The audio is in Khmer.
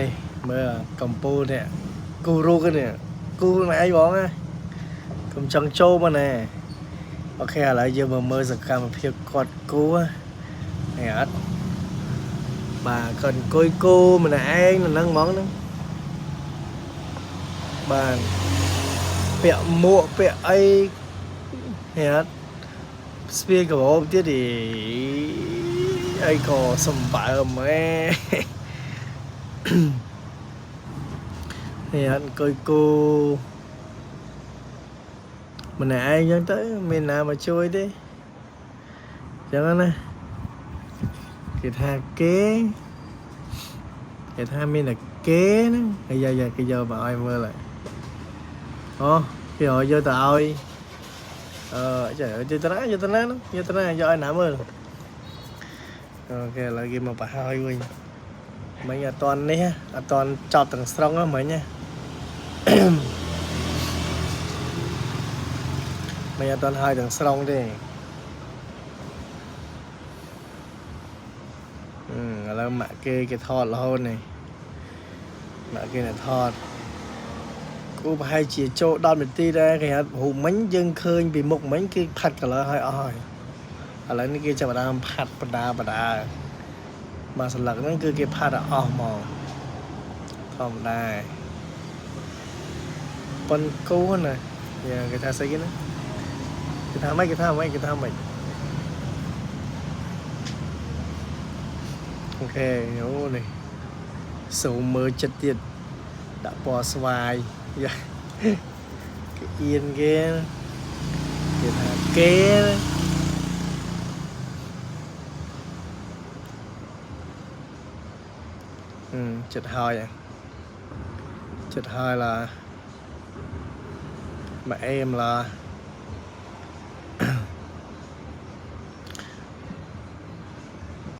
នេះមើលកំពូលនេះគូរូកនេះគូណៃបងណាកុំចង់ចូលមកណែអូខេឥឡូវយើងមកមើលសកម្មភាពគាត់គូហ្នឹងអត់បាទគាត់អង្គុយគូម្នាក់ឯងនៅហ្នឹងហ្មងហ្នឹងបាទពាក់មួកពាក់អីហ្នឹងអត់ស្ពាយក្រោមទៀតអីក៏សម្បើមម៉ែនេះអត់អង្គុយគូម្នាក់ឯងចឹងទៅមានណាមកជួយទេចឹងណាគេថាមានតែគេហ្នឹងហើយយ៉ាគេយកមកឲ្យមើលហើយអូគេឲ្យយកទៅឲ្យចាយកទៅណាយកទៅណាយកឲ្យណាមើលអូខេឥឡូវគេមកបង្ហើយវិញមិញអត់តន់នេះអត់តន់ចប់ទាំងស្រុងហ្នឹងមិញណាមិញអត់តន់ហើយទាំងស្រុងទេឥឡូវម៉ាក់គេថតរហូតនេះម៉ាក់គេអ្នកថតគូប្រហែលជាចូល10នាទីដែរគេហៅរូបមិញយើងឃើញពីមុខមិញគេផាត់ color ឲ្យអស់ហើយឥឡូវនេះគេចាប់ផ្ដើមផាត់បដាមកស្លឹកហ្នឹងគឺគេផាត់ឲ្យអស់មកធម្មតាប៉ុនគូណាគេថាស្អីគេណាគេថាម៉េចអូខេអូនេះសូមមើលចិត្តទៀតដាក់ពណ៌ស្វាយយ៉ាគេអៀនគេថាគេចិត្តហើយlà mà em là